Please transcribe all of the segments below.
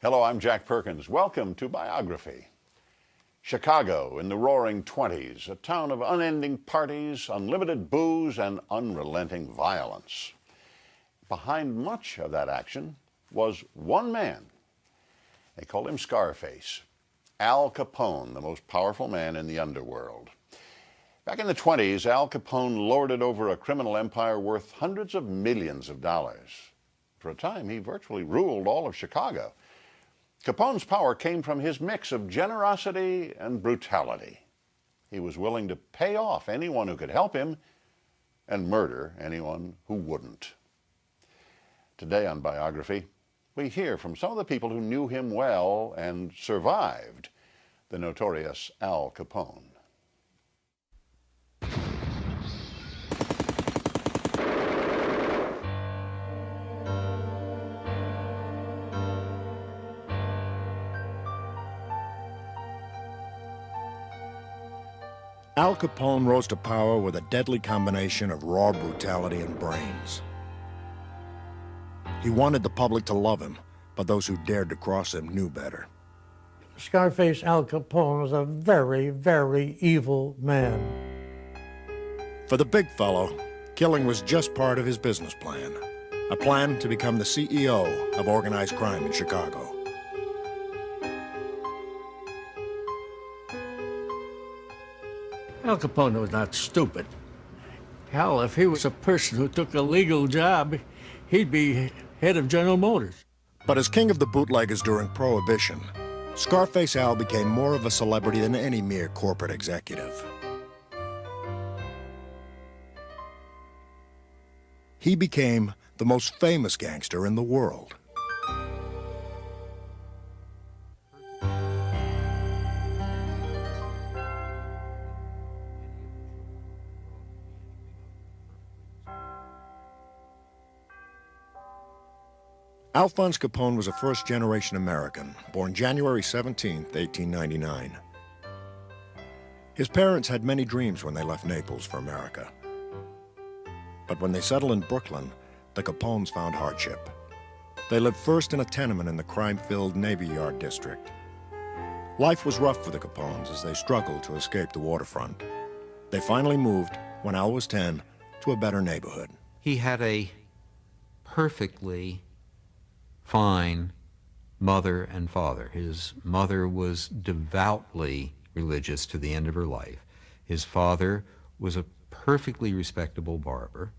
Hello, I'm Jack Perkins. Welcome to Biography. Chicago in the roaring 20s, a town of unending parties, unlimited booze, and unrelenting violence. Behind much of that action was one man. They called him Scarface. Al Capone, the most powerful man in the underworld. Back in the 20s, Al Capone lorded over a criminal empire worth hundreds of millions of dollars. For a time, he virtually ruled all of Chicago. Capone's power came from his mix of generosity and brutality. He was willing to pay off anyone who could help him and murder anyone who wouldn't. Today on Biography, we hear from some of the people who knew him well and survived the notorious Al Capone. Al Capone rose to power with a deadly combination of raw brutality and brains. He wanted the public to love him, but those who dared to cross him knew better. Scarface Al Capone was a very, very evil man. For the big fellow, killing was just part of his business plan, a plan to become the CEO of organized crime in Chicago. Al Capone was not stupid. Hell, if he was a person who took a legal job, he'd be head of General Motors. But as king of the bootleggers during Prohibition, Scarface Al became more of a celebrity than any mere corporate executive. He became the most famous gangster in the world. Alphonse Capone was a first-generation American, born January 17, 1899. His parents had many dreams when they left Naples for America. But when they settled in Brooklyn, the Capones found hardship. They lived first in a tenement in the crime-filled Navy Yard district. Life was rough for the Capones as they struggled to escape the waterfront. They finally moved, when Al was 10, to a better neighborhood. He had a perfectly fine mother and father. His mother was devoutly religious to the end of her life. His father was a perfectly respectable barber.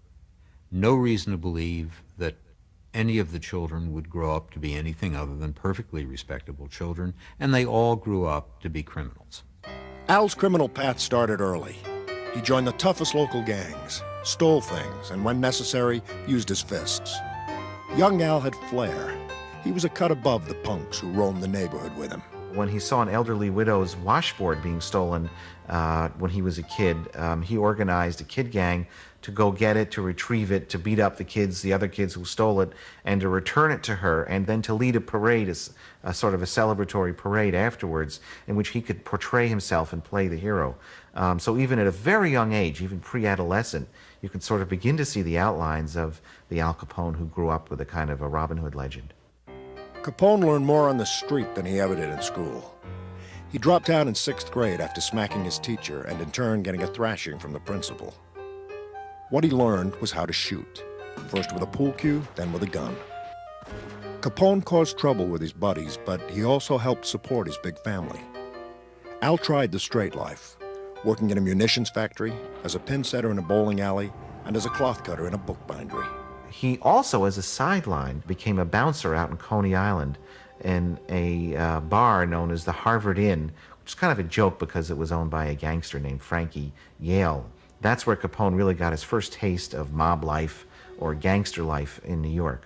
No reason to believe that any of the children would grow up to be anything other than perfectly respectable children, and they all grew up to be criminals. Al's criminal path started early. He joined the toughest local gangs, stole things, and when necessary, used his fists. Young Al had flair. He was a cut above the punks who roamed the neighborhood with him. When he saw an elderly widow's washboard being stolen when he was a kid, he organized a kid gang to go get it, to retrieve it, to beat up the other kids who stole it, and to return it to her, and then to lead a parade, a sort of a celebratory parade afterwards, in which he could portray himself and play the hero. So even at a very young age, even pre-adolescent, you can sort of begin to see the outlines of the Al Capone who grew up with a kind of a Robin Hood legend. Capone learned more on the street than he ever did in school. He dropped out in 6th grade after smacking his teacher and in turn getting a thrashing from the principal. What he learned was how to shoot, first with a pool cue, then with a gun. Capone caused trouble with his buddies, but he also helped support his big family. Al tried the straight life, working in a munitions factory, as a pin setter in a bowling alley, and as a cloth cutter in a bookbindery. He also, as a sideline, became a bouncer out in Coney Island in a bar known as the Harvard Inn, which is kind of a joke because it was owned by a gangster named Frankie Yale. That's where Capone really got his first taste of mob life or gangster life in New York.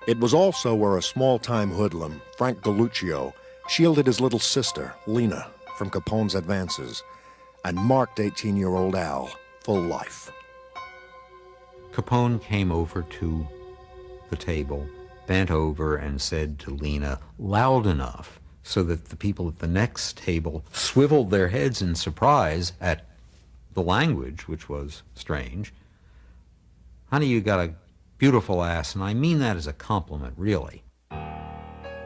It was also where a small-time hoodlum, Frank Galluccio, shielded his little sister, Lena, from Capone's advances and marked 18-year-old Al full life. Capone came over to the table, bent over and said to Lena, loud enough so that the people at the next table swiveled their heads in surprise at the language, which was strange. "Honey, you got a beautiful ass, and I mean that as a compliment, really."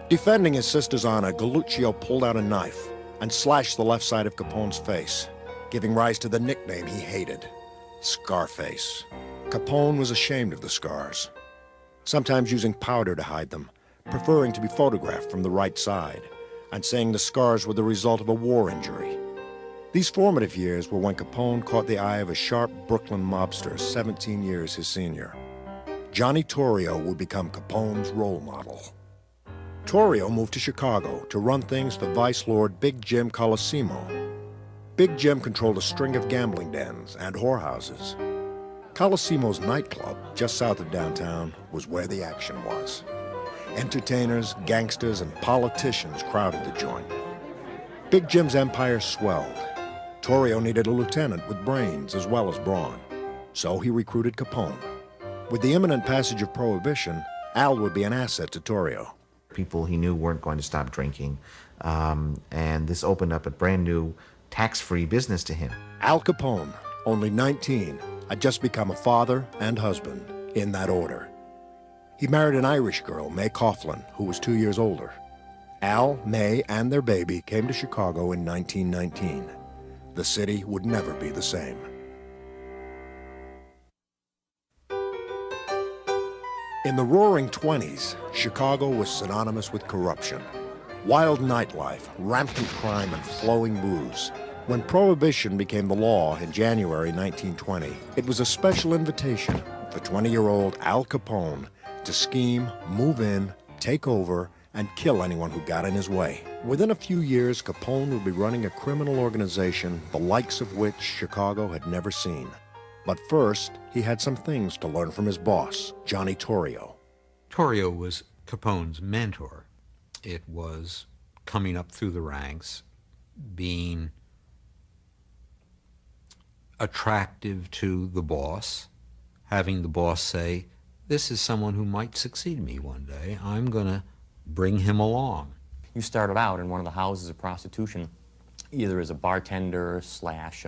Defending his sister's honor, Galluccio pulled out a knife and slashed the left side of Capone's face, giving rise to the nickname he hated, Scarface. Capone was ashamed of the scars, sometimes using powder to hide them, preferring to be photographed from the right side, and saying the scars were the result of a war injury. These formative years were when Capone caught the eye of a sharp Brooklyn mobster 17 years his senior. Johnny Torrio would become Capone's role model. Torrio moved to Chicago to run things for Vice Lord Big Jim Colosimo. Big Jim controlled a string of gambling dens and whorehouses. Colosimo's nightclub, just south of downtown, was where the action was. Entertainers, gangsters, and politicians crowded the joint. Big Jim's empire swelled. Torrio needed a lieutenant with brains as well as brawn, so he recruited Capone. With the imminent passage of Prohibition, Al would be an asset to Torrio. People he knew weren't going to stop drinking, and this opened up a brand new tax-free business to him. Al Capone, only 19, had just become a father and husband, in that order. He married an Irish girl, May Coughlin, who was 2 years older. Al, May, and their baby came to Chicago in 1919. The city would never be the same. In the Roaring '20s, Chicago was synonymous with corruption. Wild nightlife, rampant crime, and flowing booze. When Prohibition became the law in January 1920, it was a special invitation for 20-year-old Al Capone to scheme, move in, take over, and kill anyone who got in his way. Within a few years, Capone would be running a criminal organization the likes of which Chicago had never seen. But first, he had some things to learn from his boss, Johnny Torrio. Torrio was Capone's mentor. It was coming up through the ranks, being attractive to the boss, having the boss say, this is someone who might succeed me one day. I'm going to bring him along. You started out in one of the houses of prostitution, either as a bartender slash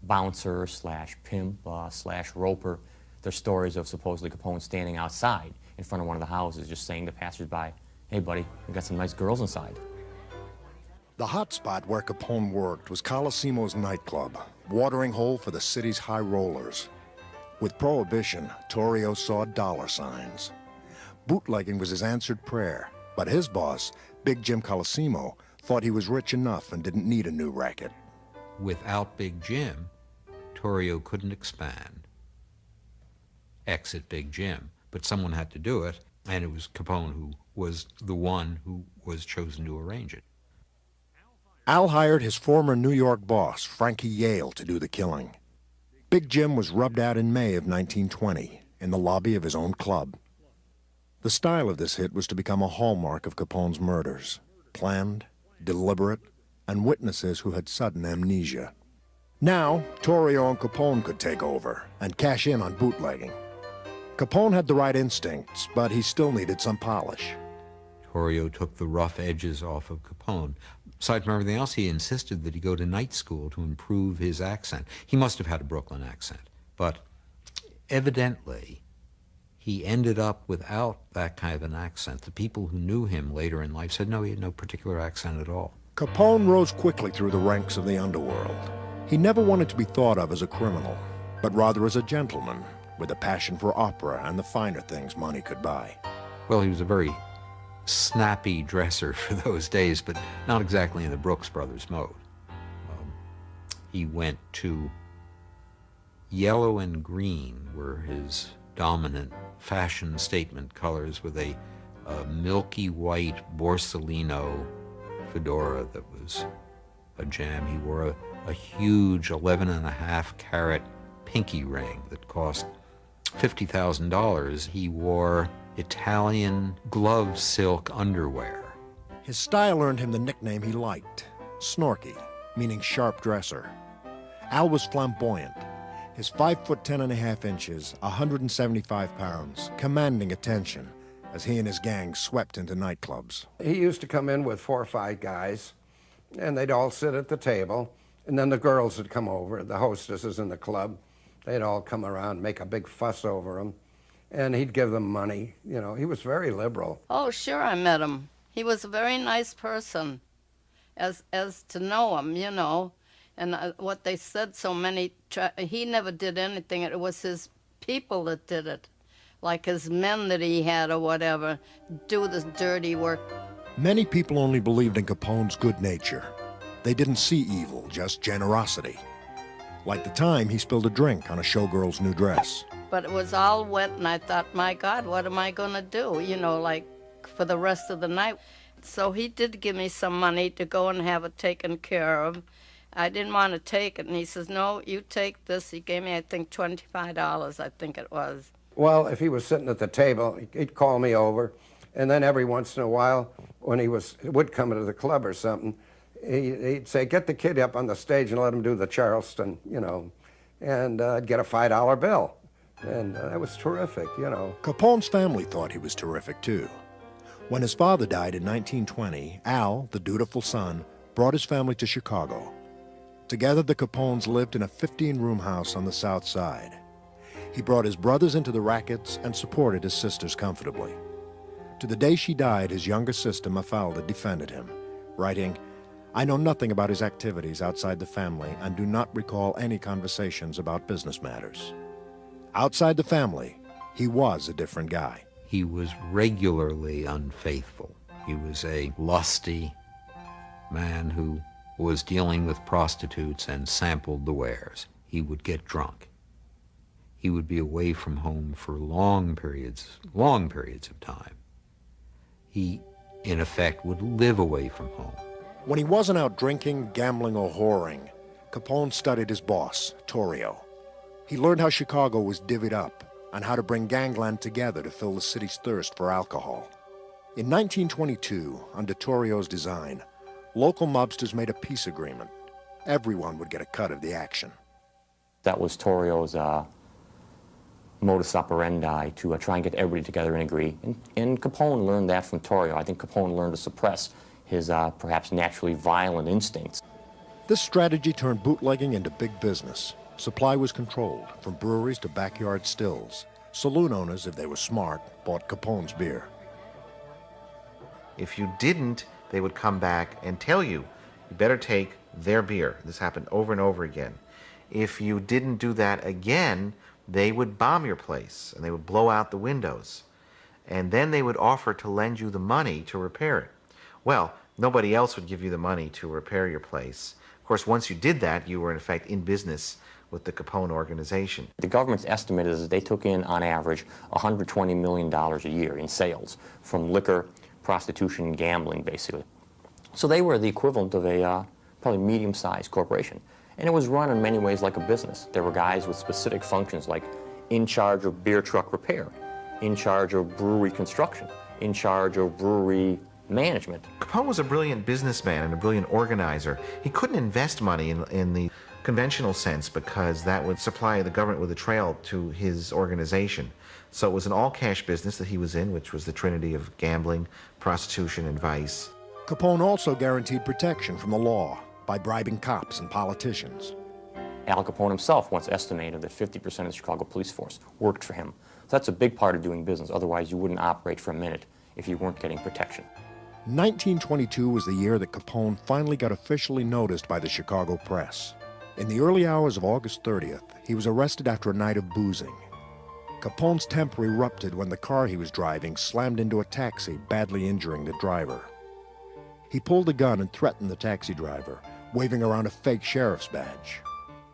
bouncer slash pimp slash roper. There's stories of supposedly Capone standing outside in front of one of the houses just saying to passersby, hey buddy, we got some nice girls inside. The hot spot where Capone worked was Colosimo's nightclub, watering hole for the city's high rollers. With Prohibition, Torrio saw dollar signs. Bootlegging was his answered prayer, but his boss, Big Jim Colosimo, thought he was rich enough and didn't need a new racket. Without Big Jim, Torrio couldn't expand. Exit Big Jim. But someone had to do it, and it was Capone who was the one who was chosen to arrange it. Al hired his former New York boss, Frankie Yale, to do the killing. Big Jim was rubbed out in May of 1920 in the lobby of his own club. The style of this hit was to become a hallmark of Capone's murders, planned, deliberate, and witnesses who had sudden amnesia. Now, Torrio and Capone could take over and cash in on bootlegging. Capone had the right instincts, but he still needed some polish. Torrio took the rough edges off of Capone. Aside from everything else, he insisted that he go to night school to improve his accent. He must have had a Brooklyn accent, but evidently he ended up without that kind of an accent. The people who knew him later in life said, no, he had no particular accent at all. Capone rose quickly through the ranks of the underworld. He never wanted to be thought of as a criminal, but rather as a gentleman with a passion for opera and the finer things money could buy. Well, he was a very snappy dresser for those days, but not exactly in the Brooks Brothers mode. He went to yellow and green were his dominant fashion statement colors, with a milky white Borsellino fedora that was a gem. He wore a huge 11.5 carat pinky ring that cost $50,000. He wore Italian glove silk underwear. His style earned him the nickname he liked, Snorky, meaning sharp dresser. Al was flamboyant. His 5'10.5", 175 pounds, commanding attention as he and his gang swept into nightclubs. He used to come in with 4 or 5 guys, and they'd all sit at the table, and then the girls would come over, the hostesses in the club. They'd all come around, make a big fuss over him, and he'd give them money. You know, he was very liberal. Oh, sure, I met him. He was a very nice person, as to know him, you know. And what they said, he never did anything. It was his people that did it, like his men that he had or whatever, do this dirty work. Many people only believed in Capone's good nature. They didn't see evil, just generosity. Like the time he spilled a drink on a showgirl's new dress. But it was all wet, and I thought, my God, what am I going to do, you know, like for the rest of the night? So he did give me some money to go and have it taken care of. I didn't want to take it, and he says, no, you take this. He gave me, I think, $25, I think it was. Well, if he was sitting at the table, he'd call me over, and then every once in a while, when he would come to the club or something, he'd say, get the kid up on the stage and let him do the Charleston, you know, and I'd get a $5 bill. And that was terrific, you know. Capone's family thought he was terrific, too. When his father died in 1920, Al, the dutiful son, brought his family to Chicago. Together, the Capones lived in a 15-room house on the South Side. He brought his brothers into the rackets and supported his sisters comfortably. To the day she died, his younger sister, Mafalda, defended him, writing, I know nothing about his activities outside the family and do not recall any conversations about business matters. Outside the family, he was a different guy. He was regularly unfaithful. He was a lusty man who was dealing with prostitutes and sampled the wares. He would get drunk. He would be away from home for long periods of time. He, in effect, would live away from home. When he wasn't out drinking, gambling, or whoring, Capone studied his boss, Torrio. He learned how Chicago was divvied up and how to bring gangland together to fill the city's thirst for alcohol. In 1922, under Torrio's design, local mobsters made a peace agreement. Everyone would get a cut of the action. That was Torrio's modus operandi, to try and get everybody together and agree. And Capone learned that from Torrio. I think Capone learned to suppress his perhaps naturally violent instincts. This strategy turned bootlegging into big business. Supply was controlled, from breweries to backyard stills. Saloon owners, if they were smart, bought Capone's beer. If you didn't, they would come back and tell you, you better take their beer. This happened over and over again. If you didn't do that again, they would bomb your place and they would blow out the windows. And then they would offer to lend you the money to repair it. Well, nobody else would give you the money to repair your place. Of course, once you did that, you were in effect in business with the Capone organization. The government's estimate is that they took in, on average, $120 million a year in sales from liquor, prostitution, and gambling, basically. So they were the equivalent of a probably medium-sized corporation. And it was run in many ways like a business. There were guys with specific functions like in charge of beer truck repair, in charge of brewery construction, in charge of brewery management. Capone was a brilliant businessman and a brilliant organizer. He couldn't invest money in the conventional sense because that would supply the government with a trail to his organization. So it was an all-cash business that he was in, which was the trinity of gambling, prostitution, and vice. Capone also guaranteed protection from the law by bribing cops and politicians. Al Capone himself once estimated that 50% of the Chicago police force worked for him. So that's a big part of doing business. Otherwise, you wouldn't operate for a minute if you weren't getting protection. 1922 was the year that Capone finally got officially noticed by the Chicago press. In the early hours of August 30th, he was arrested after a night of boozing. Capone's temper erupted when the car he was driving slammed into a taxi, badly injuring the driver. He pulled a gun and threatened the taxi driver, waving around a fake sheriff's badge.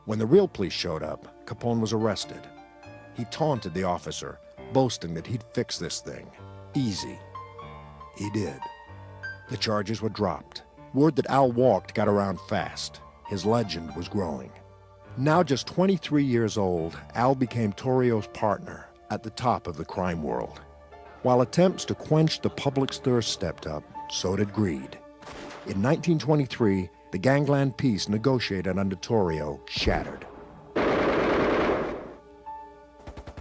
When the real police showed up, Capone was arrested. He taunted the officer, boasting that he'd fix this thing. Easy. He did. The charges were dropped. Word that Al walked got around fast. His legend was growing. Now just 23 years old, Al became Torrio's partner at the top of the crime world. While attempts to quench the public's thirst stepped up, so did greed. In 1923, the gangland peace negotiated under Torrio shattered.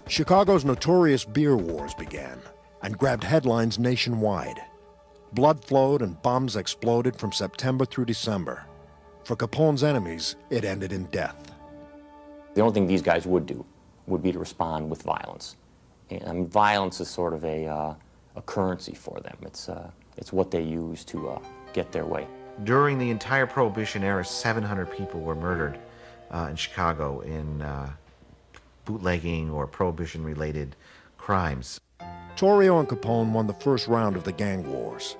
Chicago's notorious beer wars began and grabbed headlines nationwide. Blood flowed and bombs exploded from September through December. For Capone's enemies, it ended in death. The only thing these guys would do would be to respond with violence. And violence is sort of a currency for them. It's It's what they use to get their way. During the entire Prohibition era, 700 people were murdered in Chicago in bootlegging or Prohibition-related crimes. Torrio and Capone won the first round of the gang wars.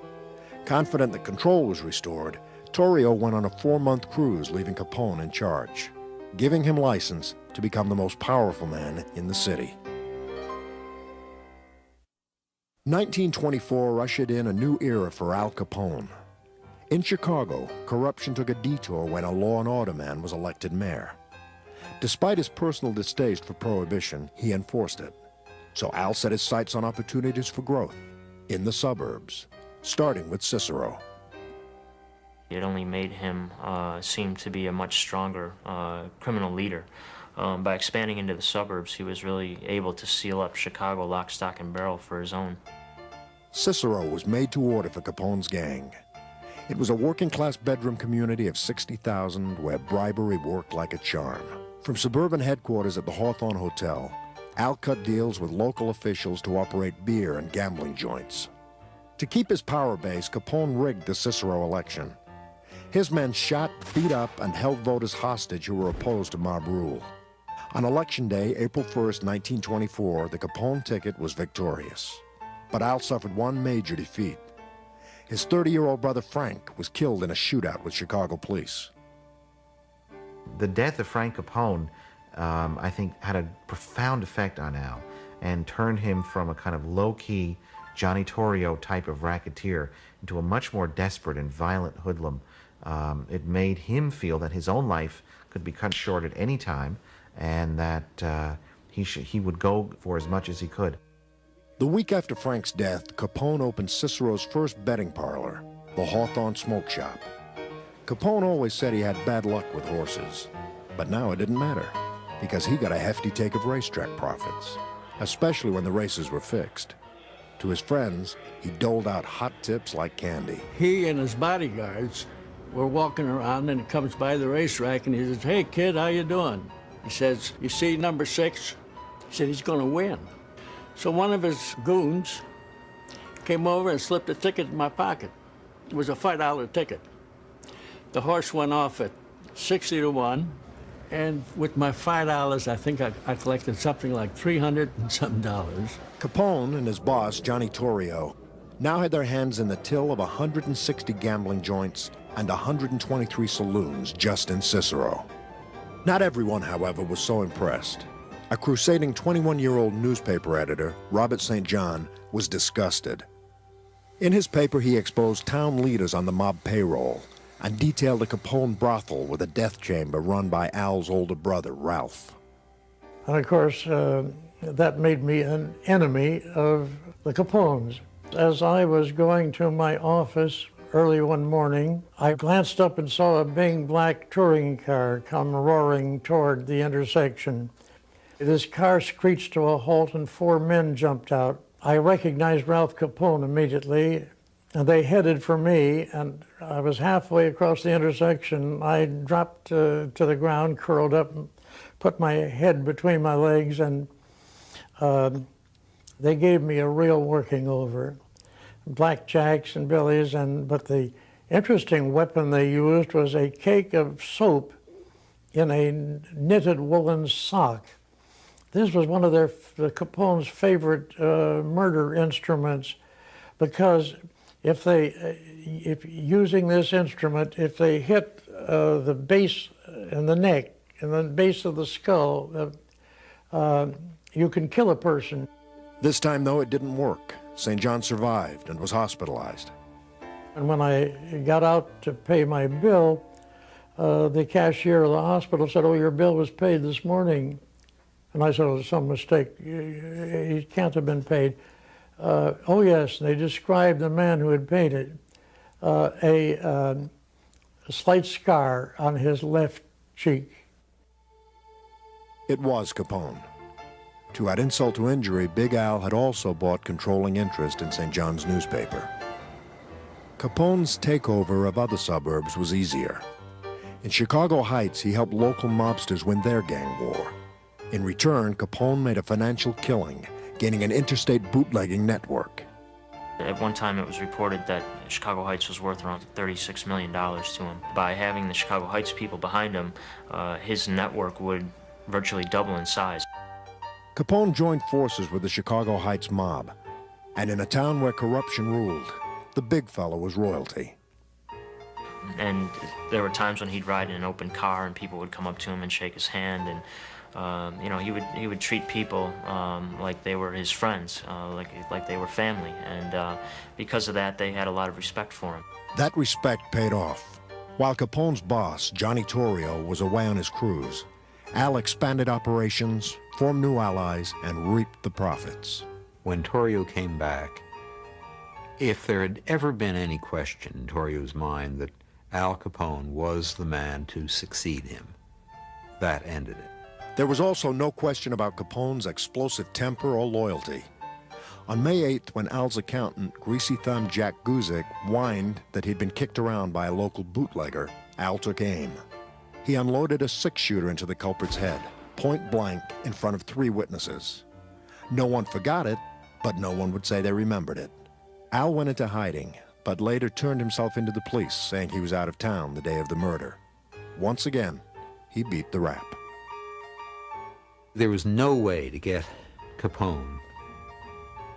Confident that control was restored, Torrio went on a 4-month cruise, leaving Capone in charge, giving him license to become the most powerful man in the city. 1924 ushered in a new era for Al Capone. In Chicago, corruption took a detour when a law and order man was elected mayor. Despite his personal distaste for Prohibition, he enforced it. So Al set his sights on opportunities for growth in the suburbs, starting with Cicero. It only made him seem to be a much stronger criminal leader. By expanding into the suburbs, he was really able to seal up Chicago lock, stock, and barrel for his own. Cicero was made to order for Capone's gang. It was a working-class bedroom community of 60,000 where bribery worked like a charm. From suburban headquarters at the Hawthorne Hotel, Al cut deals with local officials to operate beer and gambling joints. To keep his power base, Capone rigged the Cicero election. His men shot, beat up, and held voters hostage who were opposed to mob rule. On Election Day, April 1st, 1924, the Capone ticket was victorious. But Al suffered one major defeat. His 30-year-old brother Frank was killed in a shootout with Chicago police. The death of Frank Capone, I think, had a profound effect on Al and turned him from a kind of low-key Johnny Torrio type of racketeer into a much more desperate and violent hoodlum. It made him feel that his own life could be cut short at any time and that he would go for as much as he could. The week after Frank's death, Capone opened Cicero's first betting parlor, the Hawthorne Smoke Shop. Capone always said he had bad luck with horses, but now it didn't matter because he got a hefty take of racetrack profits, especially when the races were fixed. To his friends, he doled out hot tips like candy. He and his bodyguards were walking around, and he comes by the racetrack and he says, "Hey kid, how you doing?" He says, "You see number 6? He said, "He's gonna win." So one of his goons came over and slipped a ticket in my pocket. It was a $5 ticket. The horse went off at 60 to 1, and with my $5, I think I collected something like $300 and something dollars. Capone and his boss, Johnny Torrio, now had their hands in the till of 160 gambling joints and 123 saloons just in Cicero. Not everyone, however, was so impressed. A crusading 21-year-old newspaper editor, Robert St. John, was disgusted. In his paper, he exposed town leaders on the mob payroll and detailed a Capone brothel with a death chamber run by Al's older brother, Ralph. And of course, that made me an enemy of the Capones. As I was going to my office early one morning, I glanced up and saw a big black touring car come roaring toward the intersection. This car screeched to a halt and 4 men jumped out. I recognized Ralph Capone immediately, and they headed for me, and I was halfway across the intersection. I dropped to the ground, curled up, and put my head between my legs, and they gave me a real working over. Blackjacks and billies, but the interesting weapon they used was a cake of soap in a knitted woolen sock. This was one of the Capone's favorite murder instruments, because if using this instrument, if they hit the base and the neck and the base of the skull, you can kill a person. This time, though, it didn't work. St. John survived and was hospitalized. And when I got out to pay my bill, the cashier of the hospital said, "Oh, your bill was paid this morning." And I said, "Oh, there's some mistake. He can't have been paid." "Oh, yes." And they described the man who had paid it. A slight scar on his left cheek. It was Capone. To add insult to injury, Big Al had also bought controlling interest in St. John's newspaper. Capone's takeover of other suburbs was easier. In Chicago Heights, he helped local mobsters win their gang war. In return, Capone made a financial killing, gaining an interstate bootlegging network. At one time, it was reported that Chicago Heights was worth around $36 million to him. By having the Chicago Heights people behind him, his network would virtually double in size. Capone joined forces with the Chicago Heights mob, and in a town where corruption ruled, the big fella was royalty. And there were times when he'd ride in an open car and people would come up to him and shake his hand, and you know, he would treat people like they were his friends, like they were family, and because of that, they had a lot of respect for him. That respect paid off. While Capone's boss, Johnny Torrio, was away on his cruise, Al expanded operations, formed new allies, and reaped the profits. When Torrio came back, if there had ever been any question in Torrio's mind that Al Capone was the man to succeed him, that ended it. There was also no question about Capone's explosive temper or loyalty. On May 8th, when Al's accountant, Greasy Thumb Jack Guzik, whined that he'd been kicked around by a local bootlegger, Al took aim. He unloaded a six-shooter into the culprit's head, point blank, in front of 3 witnesses. No one forgot it, but no one would say they remembered it. Al went into hiding, but later turned himself into the police, saying he was out of town the day of the murder. Once again, he beat the rap. There was no way to get Capone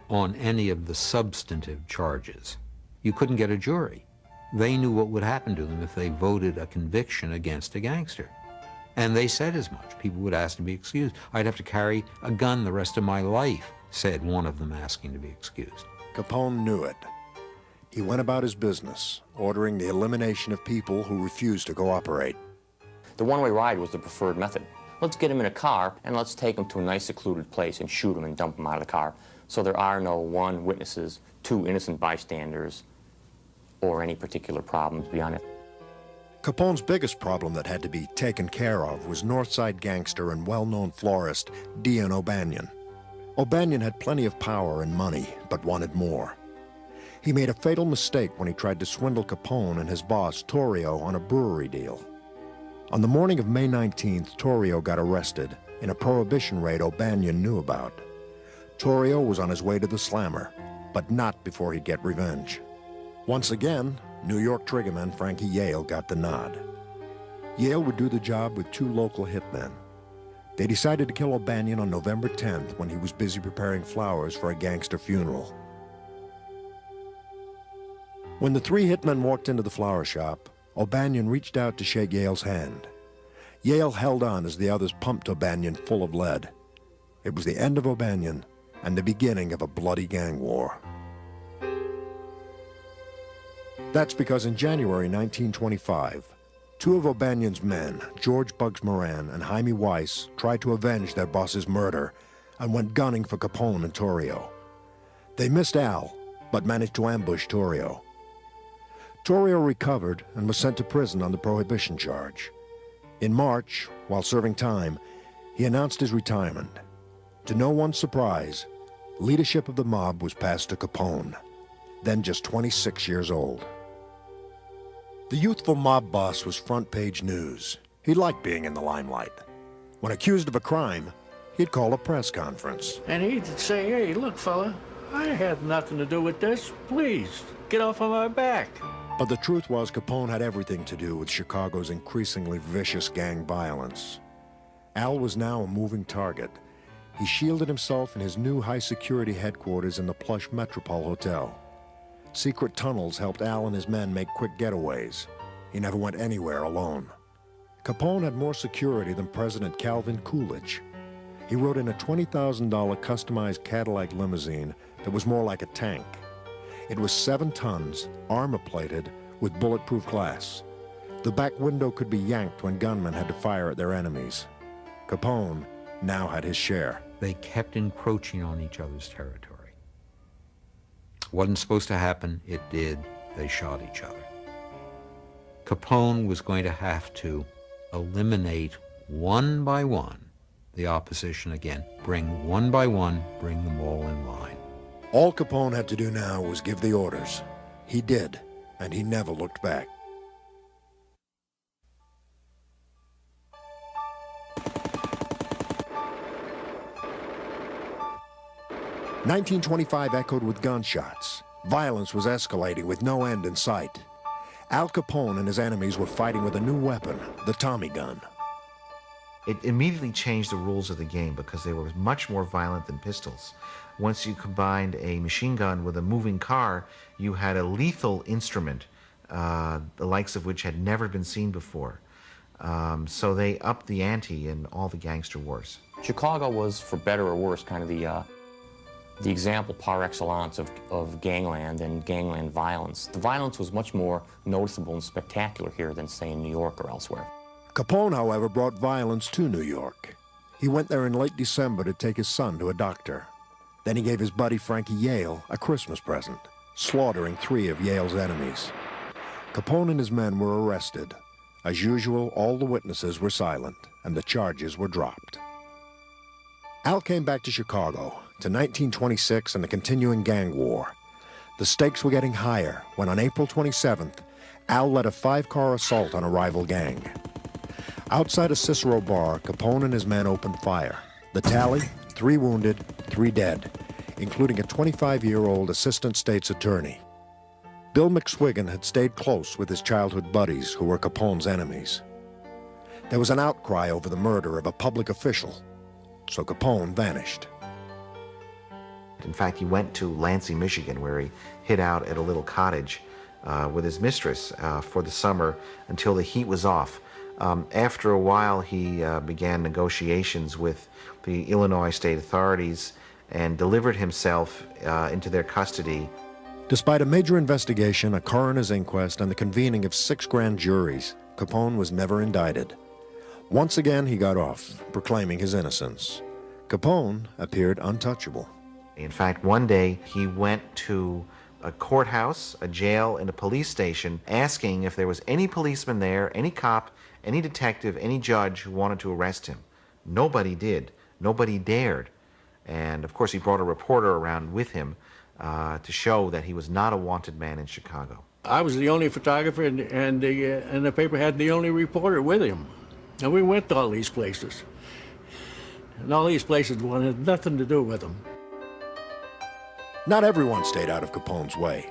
on any of the substantive charges. You couldn't get a jury. They knew what would happen to them if they voted a conviction against a gangster. And they said as much. People would ask to be excused. I'd have to carry a gun the rest of my life, said one of them asking to be excused. Capone knew it. He went about his business, ordering the elimination of people who refused to cooperate. The one-way ride was the preferred method. Let's get him in a car and let's take him to a nice secluded place and shoot him and dump him out of the car. So there are no 1 witnesses, 2 innocent bystanders, or any particular problems beyond it. Capone's biggest problem that had to be taken care of was Northside gangster and well-known florist Dion O'Banion. O'Banion had plenty of power and money, but wanted more. He made a fatal mistake when he tried to swindle Capone and his boss, Torrio, on a brewery deal. On the morning of May 19th, Torrio got arrested in a prohibition raid O'Banion knew about. Torrio was on his way to the slammer, but not before he'd get revenge. Once again, New York triggerman Frankie Yale got the nod. Yale would do the job with 2 local hitmen. They decided to kill O'Banion on November 10th when he was busy preparing flowers for a gangster funeral. When the 3 hitmen walked into the flower shop, O'Banion reached out to shake Yale's hand. Yale held on as the others pumped O'Banion full of lead. It was the end of O'Banion and the beginning of a bloody gang war. That's because in January 1925, 2 of O'Banion's men, George Bugs Moran and Jaime Weiss, tried to avenge their boss's murder and went gunning for Capone and Torrio. They missed Al, but managed to ambush Torrio. Torrio recovered and was sent to prison on the prohibition charge. In March, while serving time, he announced his retirement. To no one's surprise, leadership of the mob was passed to Capone, then just 26 years old. The youthful mob boss was front-page news. He liked being in the limelight. When accused of a crime, he'd call a press conference. And he'd say, hey, look, fella, I had nothing to do with this. Please, get off of my back. But the truth was Capone had everything to do with Chicago's increasingly vicious gang violence. Al was now a moving target. He shielded himself in his new high-security headquarters in the plush Metropole Hotel. Secret tunnels helped Al and his men make quick getaways. He never went anywhere alone. Capone had more security than President Calvin Coolidge. He rode in a $20,000 customized Cadillac limousine that was more like a tank. It was 7 tons, armor-plated, with bulletproof glass. The back window could be yanked when gunmen had to fire at their enemies. Capone now had his share. They kept encroaching on each other's territory. Wasn't supposed to happen, it did. They shot each other. Capone was going to have to eliminate one by one the opposition again. Bring one by one, bring them all in line. All Capone had to do now was give the orders. He did, and he never looked back. "1925 echoed with gunshots. Violence was escalating with no end in sight. Al Capone and his enemies were fighting with a new weapon, the Tommy gun. It immediately changed the rules of the game because they were much more violent than pistols. Once you combined a machine gun with a moving car, you had a lethal instrument, the likes of which had never been seen before. So they upped the ante in all the gangster wars. Chicago was, for better or worse, kind of the example par excellence of gangland and gangland violence. The violence was much more noticeable and spectacular here than, say, in New York or elsewhere. Capone, however, brought violence to New York. He went there in late December to take his son to a doctor. Then he gave his buddy Frankie Yale a Christmas present, slaughtering 3 of Yale's enemies. Capone and his men were arrested. As usual, all the witnesses were silent, and the charges were dropped. Al came back to Chicago, to 1926 and the continuing gang war. The stakes were getting higher when on April 27th, Al led a 5-car assault on a rival gang. Outside a Cicero bar, Capone and his men opened fire. The tally, 3 wounded, 3 dead, including a 25-year-old assistant state's attorney. Bill McSwiggan had stayed close with his childhood buddies who were Capone's enemies. There was an outcry over the murder of a public official, so Capone vanished. In fact, he went to Lansing, Michigan, where he hid out at a little cottage with his mistress for the summer until the heat was off. After a while, he began negotiations with the Illinois state authorities and delivered himself into their custody. Despite a major investigation, a coroner's inquest, and the convening of 6 grand juries, Capone was never indicted. Once again, he got off, proclaiming his innocence. Capone appeared untouchable. In fact, one day he went to a courthouse, a jail, and a police station asking if there was any policeman there, any cop, any detective, any judge who wanted to arrest him. Nobody did. Nobody dared. And of course, he brought a reporter around with him to show that he was not a wanted man in Chicago. I was the only photographer, and the paper had the only reporter with him. And we went to all these places. And all these places wanted nothing to do with him. Not everyone stayed out of Capone's way.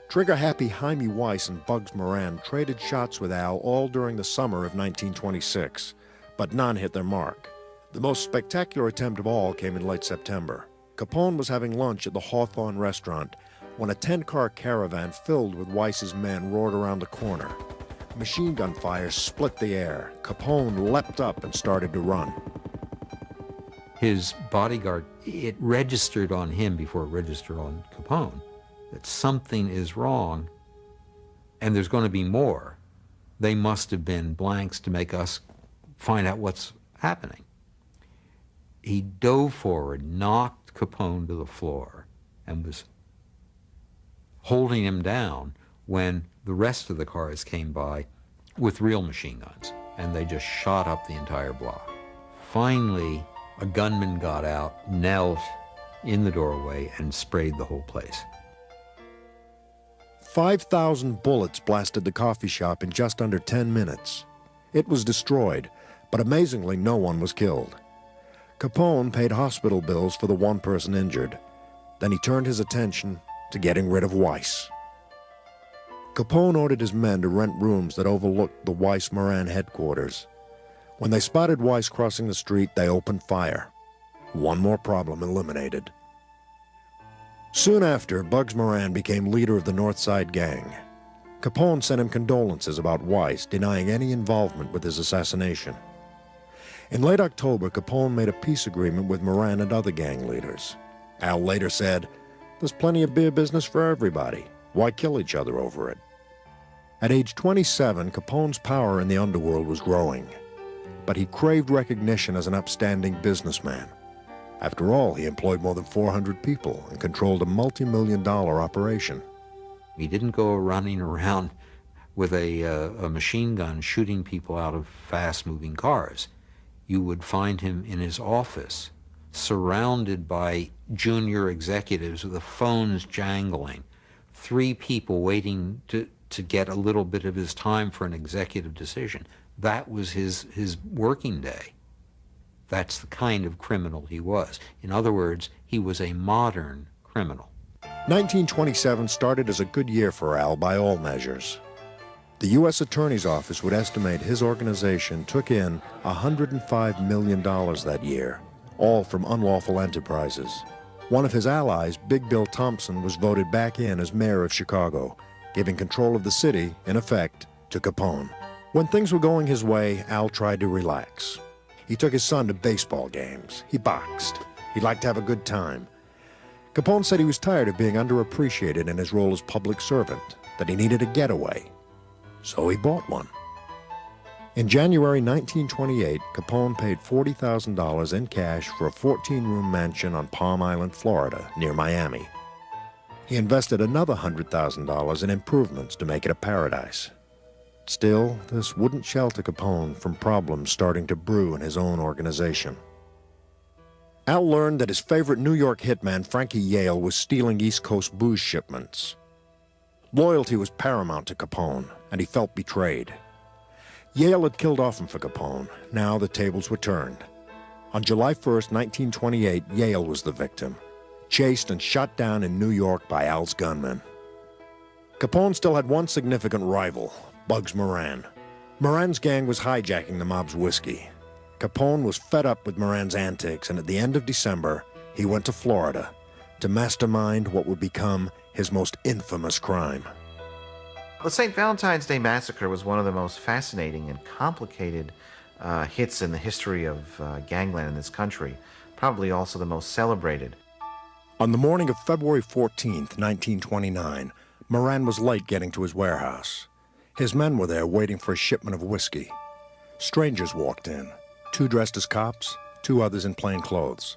Trigger-happy Jaime Weiss and Bugs Moran traded shots with Al all during the summer of 1926, but none hit their mark. The most spectacular attempt of all came in late September. Capone was having lunch at the Hawthorne restaurant when a 10-car caravan filled with Weiss's men roared around the corner. Machine gun fire split the air. Capone leapt up and started to run. His bodyguard, it registered on him before it registered on Capone that something is wrong and there's going to be more. They must have been blanks to make us find out what's happening. He dove forward, knocked Capone to the floor, and was holding him down when the rest of the cars came by with real machine guns, and they just shot up the entire block. Finally, a gunman got out, knelt in the doorway, and sprayed the whole place. 5,000 bullets blasted the coffee shop in just under 10 minutes. It was destroyed, but amazingly no one was killed. Capone paid hospital bills for the 1 person injured. Then he turned his attention to getting rid of Weiss. Capone ordered his men to rent rooms that overlooked the Weiss-Moran headquarters. When they spotted Weiss crossing the street, they opened fire. 1 more problem eliminated. Soon after, Bugs Moran became leader of the North Side Gang. Capone sent him condolences about Weiss, denying any involvement with his assassination. In late October, Capone made a peace agreement with Moran and other gang leaders. Al later said, "There's plenty of beer business for everybody. Why kill each other over it?" At age 27, Capone's power in the underworld was growing, but he craved recognition as an upstanding businessman. After all, he employed more than 400 people and controlled a multi-million-dollar operation. He didn't go running around with a machine gun shooting people out of fast-moving cars. You would find him in his office, surrounded by junior executives with the phones jangling, 3 people waiting to get a little bit of his time for an executive decision. That was his working day. That's the kind of criminal he was. In other words, he was a modern criminal. 1927 started as a good year for Al by all measures. The U.S. Attorney's Office would estimate his organization took in $105 million that year, all from unlawful enterprises. One of his allies, Big Bill Thompson, was voted back in as mayor of Chicago, giving control of the city, in effect, to Capone. When things were going his way, Al tried to relax. He took his son to baseball games. He boxed. He liked to have a good time. Capone said he was tired of being underappreciated in his role as public servant, that he needed a getaway. So he bought one. In January 1928, Capone paid $40,000 in cash for a 14-room mansion on Palm Island, Florida, near Miami. He invested another $100,000 in improvements to make it a paradise. Still, this wouldn't shelter Capone from problems starting to brew in his own organization. Al learned that his favorite New York hitman, Frankie Yale, was stealing East Coast booze shipments. Loyalty was paramount to Capone, and he felt betrayed. Yale had killed often for Capone. Now the tables were turned. On July 1st, 1928, Yale was the victim, chased and shot down in New York by Al's gunmen. Capone still had one significant rival, Bugs Moran. Moran's gang was hijacking the mob's whiskey. Capone was fed up with Moran's antics, and at the end of December, he went to Florida to mastermind what would become his most infamous crime. The St. Valentine's Day Massacre was one of the most fascinating and complicated hits in the history of gangland in this country, probably also the most celebrated. On the morning of February 14th, 1929, Moran was late getting to his warehouse. His men were there waiting for a shipment of whiskey. Strangers walked in, 2 dressed as cops, 2 others in plain clothes.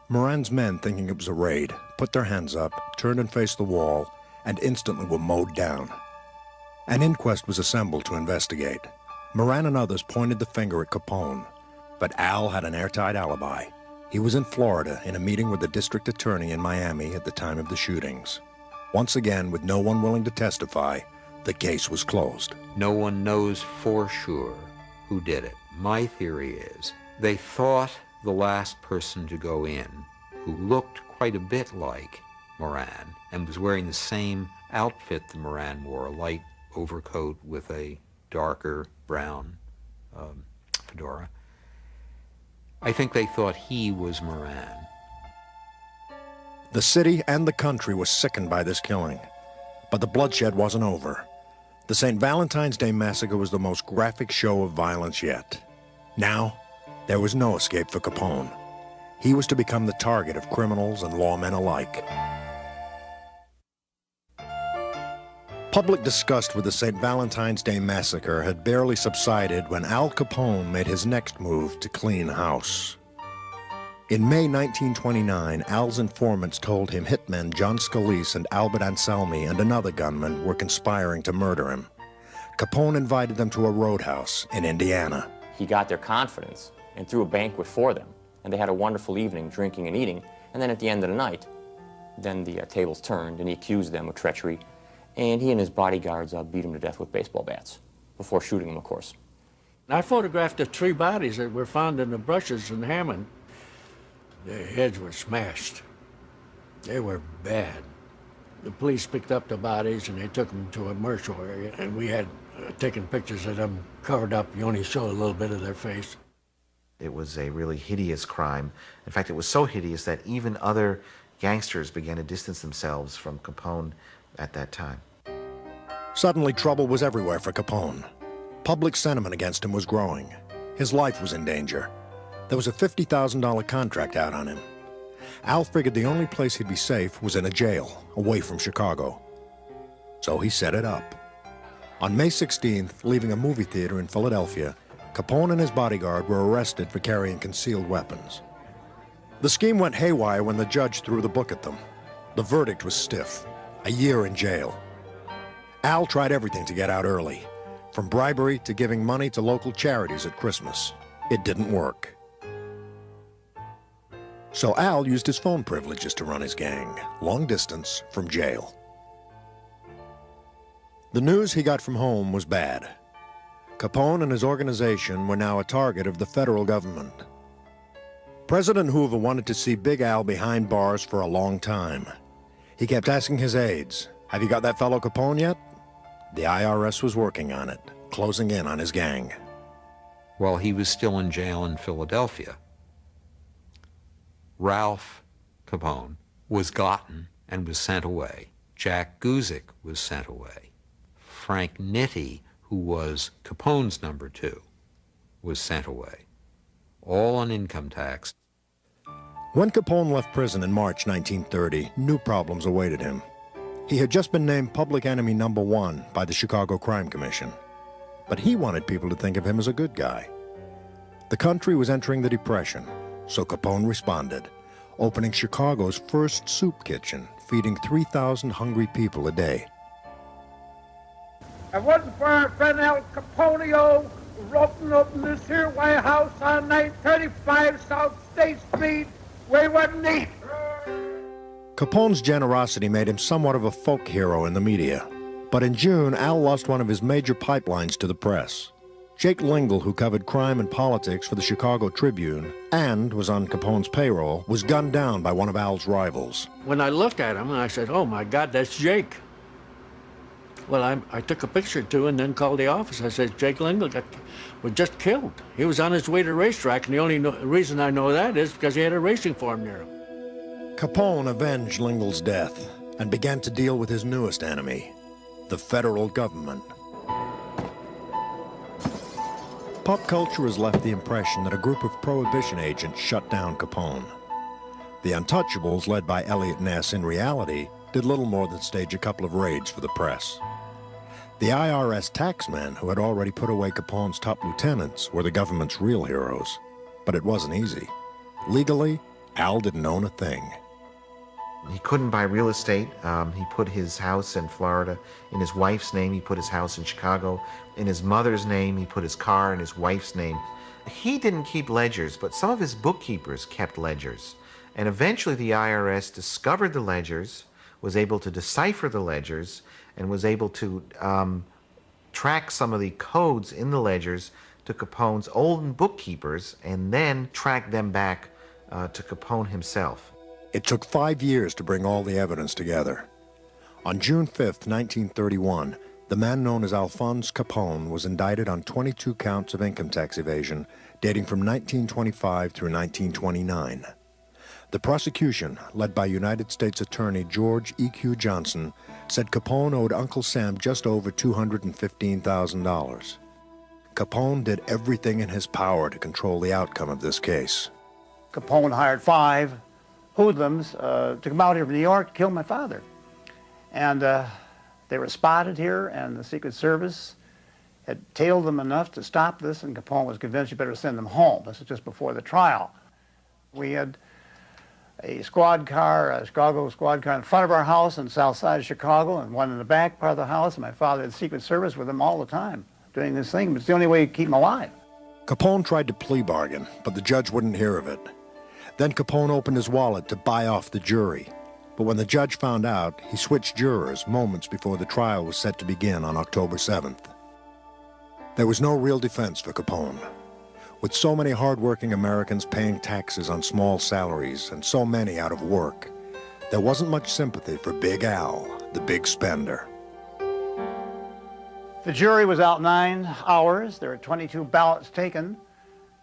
Moran's men, thinking it was a raid, put their hands up, turned and faced the wall, and instantly were mowed down. An inquest was assembled to investigate. Moran and others pointed the finger at Capone, but Al had an airtight alibi. He was in Florida in a meeting with the district attorney in Miami at the time of the shootings. Once again, with no one willing to testify, the case was closed. No one knows for sure who did it. My theory is they thought the last person to go in, who looked quite a bit like Moran and was wearing the same outfit that Moran wore, a light overcoat with a darker brown fedora. I think they thought he was Moran. The city and the country was sickened by this killing, but the bloodshed wasn't over. The St. Valentine's Day Massacre was the most graphic show of violence yet. Now, there was no escape for Capone. He was to become the target of criminals and lawmen alike. Public disgust with the St. Valentine's Day Massacre had barely subsided when Al Capone made his next move to clean house. In May 1929, Al's informants told him hitmen John Scalise and Albert Anselmi and another gunman were conspiring to murder him. Capone invited them to a roadhouse in Indiana. He got their confidence and threw a banquet for them, and they had a wonderful evening drinking and eating, and then at the end of the night, then the tables turned and he accused them of treachery, and he and his bodyguards beat him to death with baseball bats, before shooting him, of course. I photographed the 3 bodies that were found in the brushes in Hammond. Their heads were smashed. They were bad. The police picked up the bodies and they took them to a mortuary, and we had taken pictures of them covered up. You only saw a little bit of their face. It was a really hideous crime. In fact, it was so hideous that even other gangsters began to distance themselves from Capone at that time. Suddenly, trouble was everywhere for Capone. Public sentiment against him was growing. His life was in danger. There was a $50,000 contract out on him. Al figured the only place he'd be safe was in a jail, away from Chicago. So he set it up. On May 16th, leaving a movie theater in Philadelphia, Capone and his bodyguard were arrested for carrying concealed weapons. The scheme went haywire when the judge threw the book at them. The verdict was stiff: a year in jail. Al tried everything to get out early, from bribery to giving money to local charities at Christmas. It didn't work. So Al used his phone privileges to run his gang, long distance from jail. The news he got from home was bad. Capone and his organization were now a target of the federal government. President Hoover wanted to see Big Al behind bars for a long time. He kept asking his aides, "Have you got that fellow Capone yet?" The IRS was working on it, closing in on his gang. While he was still in jail in Philadelphia, Ralph Capone was gotten and was sent away. Jack Guzik was sent away. Frank Nitti, who was Capone's number 2, was sent away, all on income tax. When Capone left prison in March 1930, new problems awaited him. He had just been named public enemy number 1 by the Chicago Crime Commission, but he wanted people to think of him as a good guy. The country was entering the Depression, so Capone responded, opening Chicago's first soup kitchen, feeding 3,000 hungry people a day. If it wasn't for our friend Al Capone roping open this here White House on 935 South State Street, we wouldn't eat. Capone's generosity made him somewhat of a folk hero in the media. But in June, Al lost one of his major pipelines to the press. Jake Lingle, who covered crime and politics for the Chicago Tribune and was on Capone's payroll, was gunned down by one of Al's rivals. When I looked at him, I said, "Oh my God, that's Jake." Well, I took a picture too and then called the office. I said, "Jake Lingle was just killed. He was on his way to the racetrack, and the only reason I know that is because he had a racing form near him." Capone avenged Lingle's death and began to deal with his newest enemy, the federal government. Pop culture has left the impression that a group of Prohibition agents shut down Capone. The Untouchables, led by Elliot Ness, in reality, did little more than stage a couple of raids for the press. The IRS taxmen, who had already put away Capone's top lieutenants, were the government's real heroes. But it wasn't easy. Legally, Al didn't own a thing. He couldn't buy real estate. He put his house in Florida in his wife's name. He put his house in Chicago in his mother's name. He put his car in his wife's name. He didn't keep ledgers, but some of his bookkeepers kept ledgers. And eventually the IRS discovered the ledgers, was able to decipher the ledgers, and was able to track some of the codes in the ledgers to Capone's old bookkeepers and then track them back to Capone himself. It took 5 years to bring all the evidence together. On June 5th, 1931, the man known as Alphonse Capone was indicted on 22 counts of income tax evasion dating from 1925 through 1929. The prosecution, led by United States Attorney George E.Q. Johnson, said Capone owed Uncle Sam just over $215,000. Capone did everything in his power to control the outcome of this case. Capone hired 5 hoodlums to come out here from New York to kill my father. And they were spotted here, and the Secret Service had tailed them enough to stop this, and Capone was convinced you better send them home. This was just before the trial. We had a squad car, a Chicago squad car in front of our house on the south side of Chicago, and one in the back part of the house, and my father had Secret Service with him all the time doing this thing, but it's the only way to keep him alive. Capone tried to plea bargain, but the judge wouldn't hear of it. Then Capone opened his wallet to buy off the jury. But when the judge found out, he switched jurors moments before the trial was set to begin on October 7th. There was no real defense for Capone. With so many hardworking Americans paying taxes on small salaries and so many out of work, there wasn't much sympathy for Big Al, the big spender. The jury was out 9 hours. There were 22 ballots taken.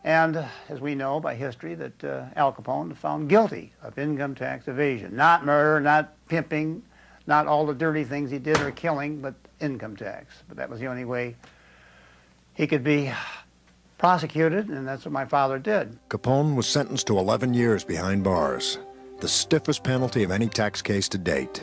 And as we know by history, that Al Capone was found guilty of income tax evasion. Not murder, not pimping, not all the dirty things he did or killing, but income tax. But that was the only way he could be prosecuted, and that's what my father did. Capone was sentenced to 11 years behind bars, the stiffest penalty of any tax case to date.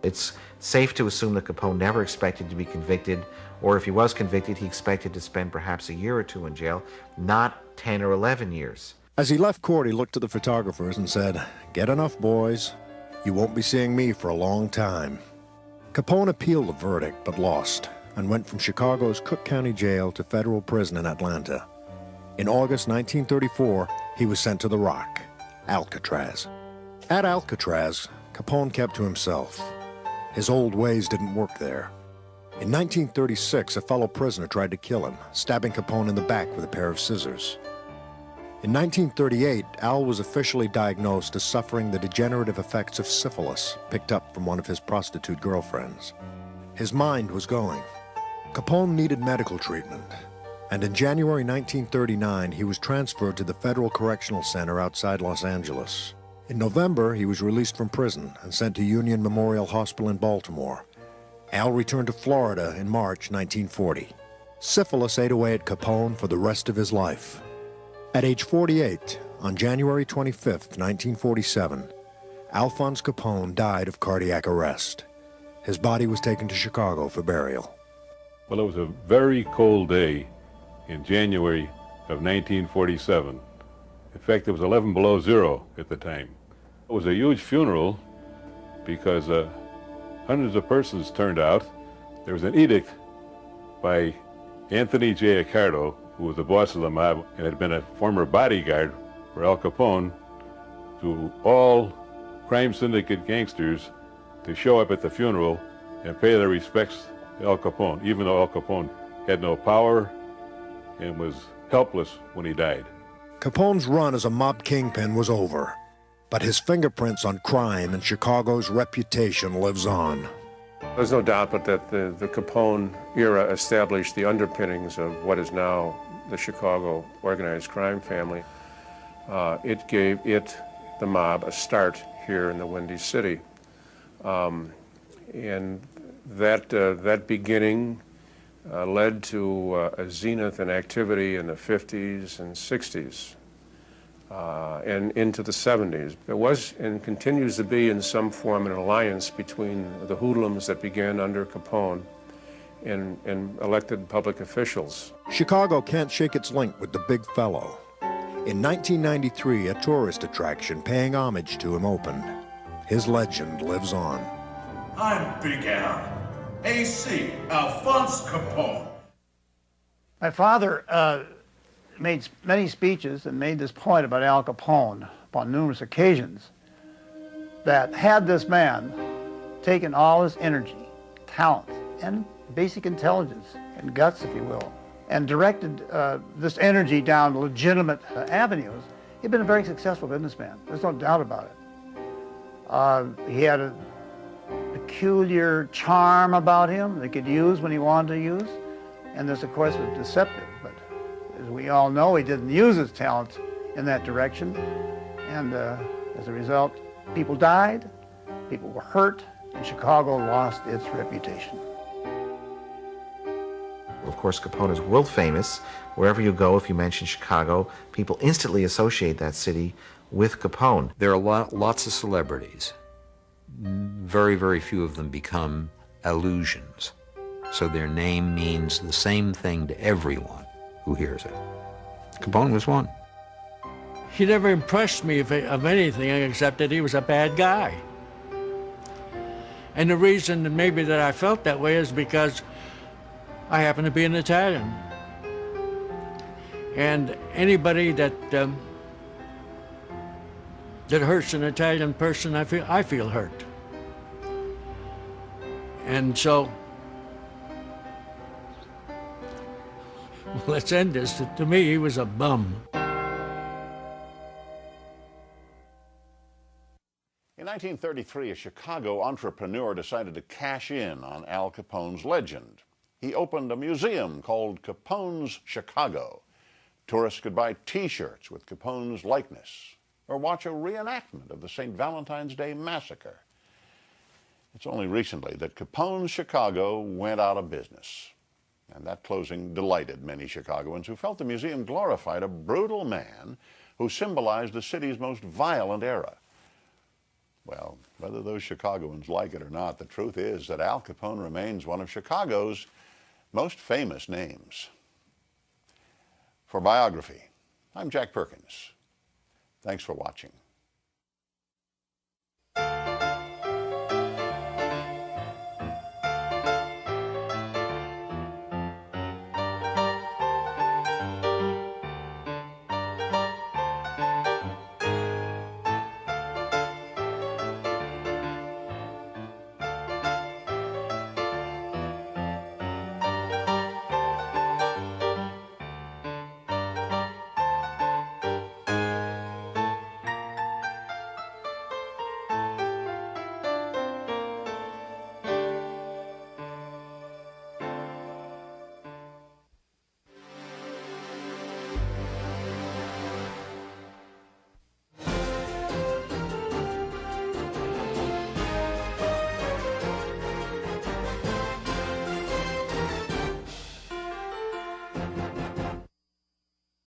It's safe to assume that Capone never expected to be convicted, or if he was convicted, he expected to spend perhaps a year or 2 in jail, not 10 or 11 years. As he left court, he looked to the photographers and said, "Get enough, boys. You won't be seeing me for a long time." Capone appealed the verdict, but lost, and went from Chicago's Cook County Jail to federal prison in Atlanta. In August 1934, he was sent to the Rock, Alcatraz. At Alcatraz, Capone kept to himself. His old ways didn't work there. In 1936, a fellow prisoner tried to kill him, stabbing Capone in the back with a pair of scissors. In 1938, Al was officially diagnosed as suffering the degenerative effects of syphilis, picked up from one of his prostitute girlfriends. His mind was going. Capone needed medical treatment, and in January 1939, he was transferred to the Federal Correctional Center outside Los Angeles. In November, he was released from prison and sent to Union Memorial Hospital in Baltimore. Al returned to Florida in March 1940. Syphilis ate away at Capone for the rest of his life. At age 48, on January 25, 1947, Alphonse Capone died of cardiac arrest. His body was taken to Chicago for burial. Well, it was a very cold day in January of 1947. In fact, it was 11 below zero at the time. It was a huge funeral because hundreds of persons turned out. There was an edict by Anthony J. Accardo, who was the boss of the mob and had been a former bodyguard for Al Capone, to all crime syndicate gangsters to show up at the funeral and pay their respects to Al Capone, even though Al Capone had no power and was helpless when he died. Capone's run as a mob kingpin was over, but his fingerprints on crime and Chicago's reputation lives on. There's no doubt but that the Capone era established the underpinnings of what is now the Chicago organized crime family. It gave the mob, a start here in the Windy City. And that beginning led to a zenith in activity in the 50s and 60s and into the 70s. There was and continues to be in some form an alliance between the hoodlums that began under Capone and elected public officials. Chicago can't shake its link with the big fellow. In 1993, a tourist attraction paying homage to him opened. His legend lives on. I'm Big Al, A.C. Alphonse Capone. My father made many speeches and made this point about Al Capone upon numerous occasions, that had this man taken all his energy, talent, and basic intelligence and guts, if you will, and directed this energy down legitimate avenues, he'd been a very successful businessman. There's no doubt about it. He had a peculiar charm about him that he could use when he wanted to use, and this, of course, was deceptive. But as we all know, he didn't use his talent in that direction, and as a result, people died, people were hurt, and Chicago lost its reputation. Of course, Capone is world famous. Wherever you go, if you mention Chicago, people instantly associate that city with Capone. There are lots of celebrities. Very, very few of them become allusions. So their name means the same thing to everyone who hears it. Capone was one. He never impressed me of anything except that he was a bad guy. And the reason that maybe that I felt that way is because I happen to be an Italian. And anybody that hurts an Italian person, I feel hurt. And so, let's end this. To me, he was a bum. In 1933, a Chicago entrepreneur decided to cash in on Al Capone's legend. He opened a museum called Capone's Chicago. Tourists could buy T-shirts with Capone's likeness or watch a reenactment of the St. Valentine's Day Massacre. It's only recently that Capone's Chicago went out of business. And that closing delighted many Chicagoans who felt the museum glorified a brutal man who symbolized the city's most violent era. Well, whether those Chicagoans like it or not, the truth is that Al Capone remains one of Chicago's most famous names. For Biography, I'm Jack Perkins. Thanks for watching.